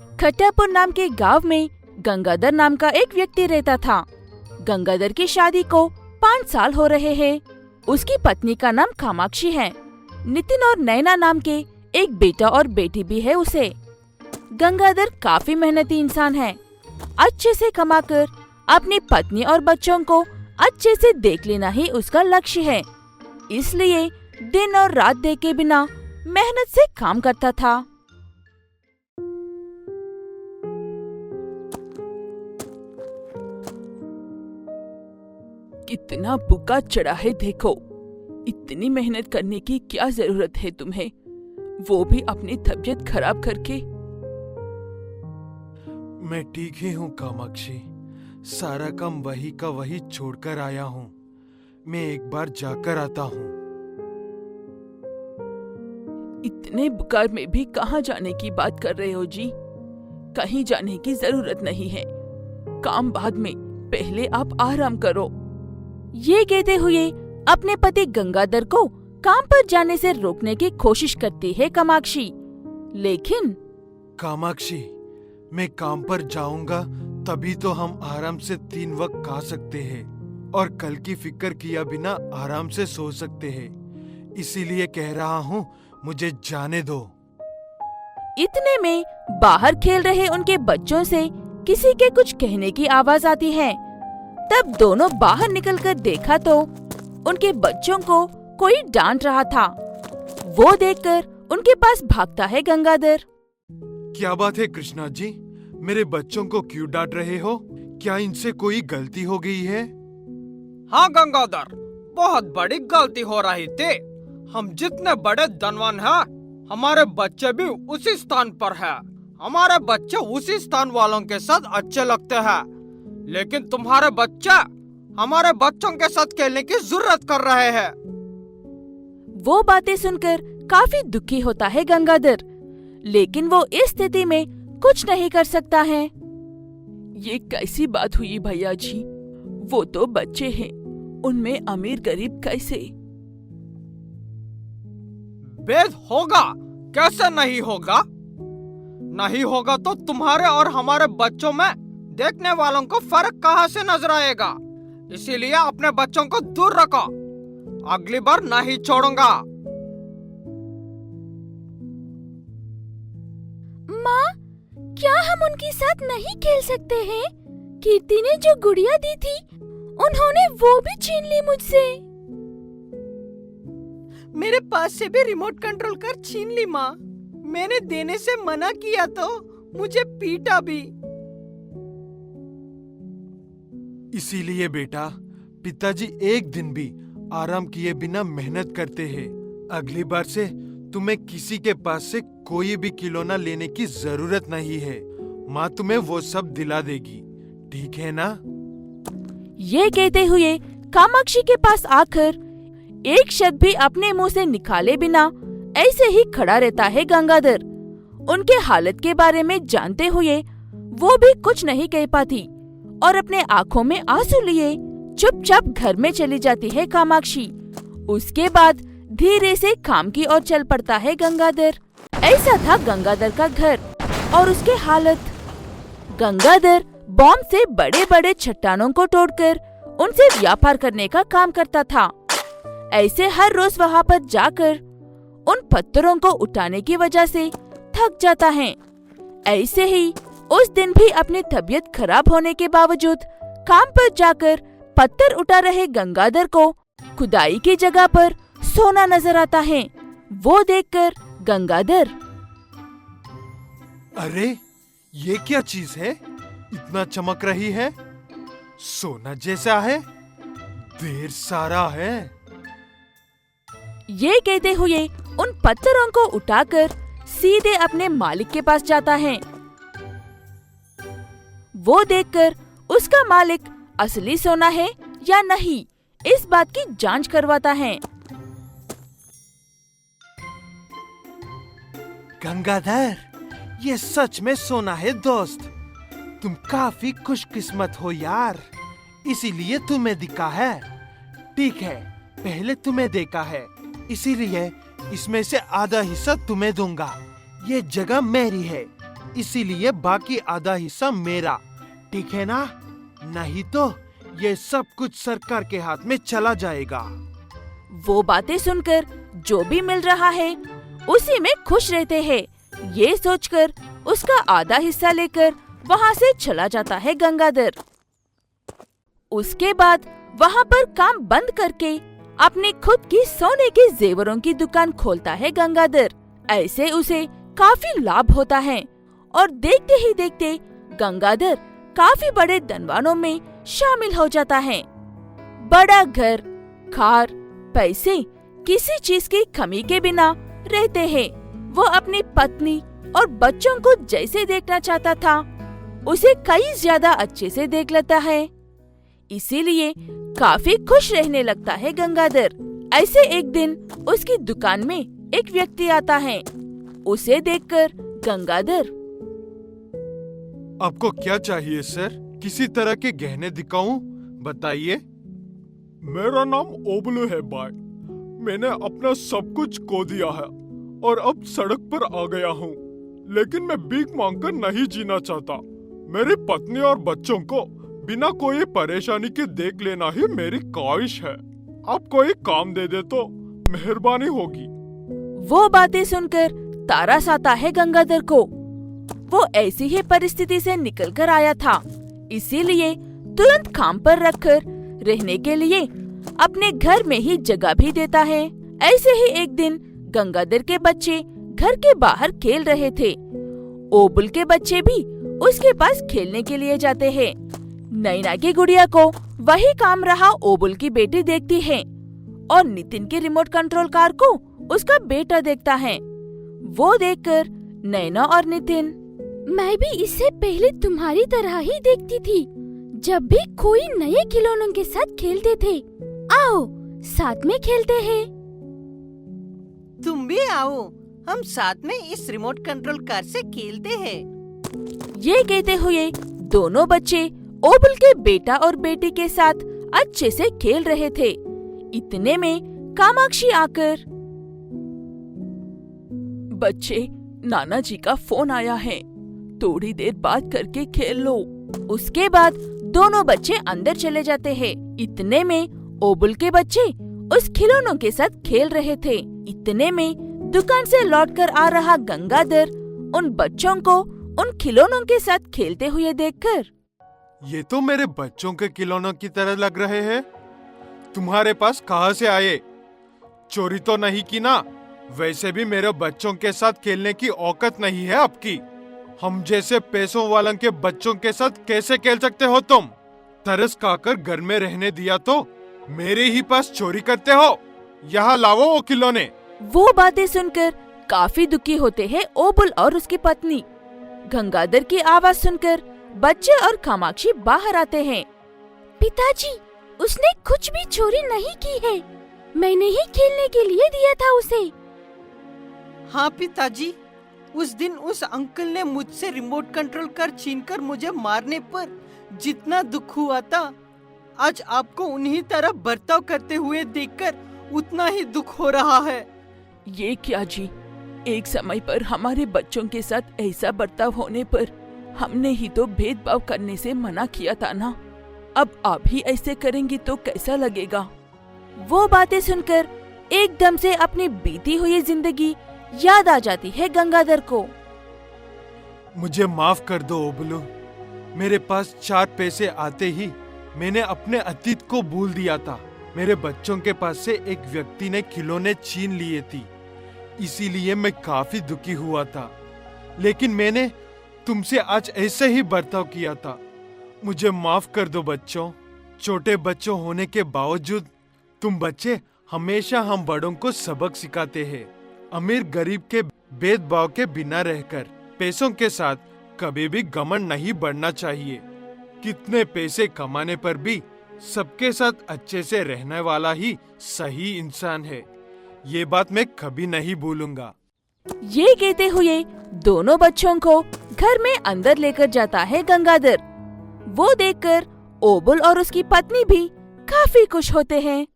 खट्टापुर नाम के गांव में गंगाधर नाम का एक व्यक्ति रहता था। गंगाधर की शादी को 5 साल हो रहे हैं। उसकी पत्नी का नाम कामाक्षी है। नितिन और नैना नाम के एक बेटा और बेटी भी है उसे। गंगाधर काफी मेहनती इंसान है। अच्छे से कमाकर अपनी पत्नी और बच्चों को अच्छे से देख लेना ही उसका लक्ष्य है। इसलिए दिन और रात देखे बिना मेहनत से काम करता था। कितना बुका चढ़ा है देखो। इतनी मेहनत करने की क्या जरूरत है तुम्हें, वो भी अपनी तबीयत खराब करके। मैं ठीक ही हूँ कामाक्षी, सारा काम वही का वही छोड़कर आया हूँ। मैं एक बार जाकर आता हूँ। इतने बुखार में भी कहाँ जाने की बात कर रहे हो जी? कहीं जाने की जरूरत नहीं है, काम बाद में, पहले आप आराम करो। ये कहते हुए अपने पति गंगाधर को काम पर जाने से रोकने की कोशिश करती है कामाक्षी। लेकिन कामाक्षी, मैं काम पर जाऊंगा तभी तो हम आराम से 3 वक्त खा सकते हैं और कल की फिक्र किया बिना आराम से सो सकते हैं। इसीलिए कह रहा हूँ, मुझे जाने दो। इतने में बाहर खेल रहे उनके बच्चों से किसी के कुछ कहने की आवाज आती है। तब दोनों बाहर निकलकर देखा तो उनके बच्चों को कोई डांट रहा था। वो देखकर उनके पास भागता है गंगाधर। क्या बात है कृष्णा जी, मेरे बच्चों को क्यों डांट रहे हो? क्या इनसे कोई गलती हो गई है? हाँ गंगाधर, बहुत बड़ी गलती हो रही थी। हम जितने बड़े धनवान हैं, हमारे बच्चे भी उसी स्थान पर हैं। हमारे बच्चे उसी स्थान वालों के साथ अच्छे लगते हैं, लेकिन तुम्हारे बच्चे हमारे बच्चों के साथ खेलने की जरूरत कर रहे हैं। वो बातें सुनकर काफी दुखी होता है गंगाधर, लेकिन वो इस स्थिति में कुछ नहीं कर सकता है। ये कैसी बात हुई भैया जी? वो तो बच्चे हैं, उनमें अमीर गरीब कैसे? भेद होगा, कैसे नहीं होगा? नहीं होगा तो तुम्हारे और हमारे बच्चों में देखने वालों को फर्क कहाँ से नजर आएगा? इसीलिए अपने बच्चों को दूर रखो, अगली बार नहीं छोड़ूंगा। माँ, क्या हम उनके साथ नहीं खेल सकते हैं? कीर्ति ने जो गुड़िया दी थी, उन्होंने वो भी छीन ली मुझसे। मेरे पास से भी रिमोट कंट्रोल कर छीन ली माँ। मैंने देने से मना किया तो मुझे पीटा भी। इसीलिए बेटा, पिताजी एक दिन भी आराम किए बिना मेहनत करते हैं। अगली बार से तुम्हें किसी के पास से कोई भी खिलौना लेने की जरूरत नहीं है। माँ तुम्हें वो सब दिला देगी, ठीक है ना? ये कहते हुए कामाक्षी के पास आकर एक शब्द भी अपने मुंह से निकाले बिना ऐसे ही खड़ा रहता है गंगाधर। उनके हालत के बारे में जानते हुए वो भी कुछ नहीं कह पाती और अपने आंखों में आंसू लिए चुपचाप घर में चली जाती है कामाक्षी। उसके बाद धीरे से काम की ओर चल पड़ता है गंगाधर। ऐसा था गंगाधर का घर और उसके हालत। गंगाधर बॉम्ब से बड़े बड़े चट्टानों को तोड़कर उनसे व्यापार करने का काम करता था। ऐसे हर रोज वहाँ पर जाकर उन पत्थरों को उठाने की वजह से थक जाता है। ऐसे ही उस दिन भी अपनी तबीयत खराब होने के बावजूद काम पर जाकर पत्थर उठा रहे गंगाधर को खुदाई की जगह पर सोना नजर आता है। वो देखकर गंगाधर, अरे ये क्या चीज है, इतना चमक रही है? सोना जैसा है, ढेर सारा है। ये कहते हुए उन पत्थरों को उठाकर सीधे अपने मालिक के पास जाता है। वो देखकर उसका मालिक असली सोना है या नहीं, इस बात की जांच करवाता है। गंगाधर, ये सच में सोना है दोस्त। तुम काफी खुशकिस्मत हो यार, इसीलिए तुम्हें दिखा है। ठीक है, पहले तुम्हें देखा है, इसीलिए इसमें से आधा हिस्सा तुम्हें दूंगा। ये जगह मेरी है, इसीलिए बाकी आधा हिस्सा मेरा, ठीक है ना? नहीं तो ये सब कुछ सरकार के हाथ में चला जाएगा। वो बातें सुनकर जो भी मिल रहा है उसी में खुश रहते हैं। ये सोचकर उसका आधा हिस्सा लेकर वहाँ से चला जाता है गंगाधर। उसके बाद वहाँ पर काम बंद करके अपनी खुद की सोने के जेवरों की दुकान खोलता है गंगाधर। ऐसे उसे काफी लाभ होता है और देखते ही देखते गंगाधर काफी बड़े धनवानों में शामिल हो जाता है। बड़ा घर, कार, पैसे, किसी चीज की कमी के बिना रहते हैं। वो अपनी पत्नी और बच्चों को जैसे देखना चाहता था उसे कई ज्यादा अच्छे से देख लेता है। इसीलिए काफी खुश रहने लगता है गंगाधर। ऐसे एक दिन उसकी दुकान में एक व्यक्ति आता है। उसे देखकर गंगाधर, आपको क्या चाहिए सर? किसी तरह के गहने दिखाऊं? बताइए। मेरा नाम ओबलू है भाई। मैंने अपना सब कुछ खो दिया है और अब सड़क पर आ गया हूँ। लेकिन मैं भीख मांगकर नहीं जीना चाहता। मेरी पत्नी और बच्चों को बिना कोई परेशानी के देख लेना ही मेरी ख्वाहिश है। आप कोई काम दे दे तो मेहरबानी होगी। वो बातें सुनकर तारस आता है गंगाधर को। वो ऐसी ही परिस्थिति से निकलकर आया था, इसीलिए तुरंत काम पर रखकर रहने के लिए अपने घर में ही जगह भी देता है। ऐसे ही एक दिन गंगाधर के बच्चे घर के बाहर खेल रहे थे। ओबुल के बच्चे भी उसके पास खेलने के लिए जाते हैं। नैना की गुड़िया को वही काम रहा ओबुल की बेटी देखती है और नितिन के रिमोट कंट्रोल कार को उसका बेटा देखता है। वो देखकर नैना और नितिन, मैं भी इससे पहले तुम्हारी तरह ही देखती थी। जब भी कोई नए खिलौनों के साथ खेलते थे। आओ साथ में खेलते हैं। तुम भी आओ, हम साथ में इस रिमोट कंट्रोल कार से खेलते हैं। ये कहते हुए दोनों बच्चे ओबुल के बेटा और बेटी के साथ अच्छे से खेल रहे थे। इतने में कामाक्षी आकर, बच्चे, नाना जी का फोन आया है, थोड़ी देर बात करके खेल लो। उसके बाद दोनों बच्चे अंदर चले जाते हैं। इतने में ओबुल के बच्चे उस खिलौनों के साथ खेल रहे थे। इतने में दुकान से लौटकर आ रहा गंगाधर उन बच्चों को उन खिलौनों के साथ खेलते हुए देखकर, ये तो मेरे बच्चों के खिलौनों की तरह लग रहे हैं। तुम्हारे पास कहाँ से आए? चोरी तो नहीं की ना? वैसे भी मेरे बच्चों के साथ खेलने की औकात नहीं है आपकी। हम जैसे पैसों वालों के बच्चों के साथ कैसे खेल सकते हो तुम? तरस खाकर घर में रहने दिया तो मेरे ही पास चोरी करते हो। यहाँ लाओ वो खिलौने। वो बातें सुनकर काफी दुखी होते हैं ओबुल और उसकी पत्नी। गंगाधर की आवाज सुनकर बच्चे और कामाक्षी बाहर आते हैं। पिताजी, उसने कुछ भी चोरी नहीं की है। मैंने ही खेलने के लिए दिया था उसे। हाँ पिताजी, उस दिन उस अंकल ने मुझसे रिमोट कंट्रोल कार छीनकर मुझे मारने पर जितना दुख हुआ था, आज आपको उन्हीं तरह बर्ताव करते हुए देखकर उतना ही दुख हो रहा है। ये क्या जी, एक समय पर हमारे बच्चों के साथ ऐसा बर्ताव होने पर हमने ही तो भेदभाव करने से मना किया था ना। अब आप ही ऐसे करेंगी तो कैसा लगेगा? वो बातें सुनकर एकदम से अपनी बीती हुई जिंदगी याद आ जाती है गंगाधर को। मुझे माफ कर दो ओबलू। मेरे पास 4 पैसे आते ही मैंने अपने अतीत को भूल दिया था। मेरे बच्चों के पास से एक व्यक्ति ने खिलौने छीन लिए थी, इसीलिए मैं काफी दुखी हुआ था। लेकिन मैंने तुमसे आज ऐसे ही बर्ताव किया था। मुझे माफ कर दो बच्चों। छोटे बच्चों होने के बावजूद तुम बच्चे हमेशा हम बड़ों को सबक सिखाते हैं। अमीर गरीब के भेदभाव के बिना रहकर पैसों के साथ कभी भी घमंड नहीं बढ़ना चाहिए। कितने पैसे कमाने पर भी सबके साथ अच्छे से रहने वाला ही सही इंसान है। ये बात मैं कभी नहीं भूलूंगा। ये कहते हुए दोनों बच्चों को घर में अंदर लेकर जाता है गंगाधर। वो देखकर ओबुल और उसकी पत्नी भी काफी खुश होते हैं।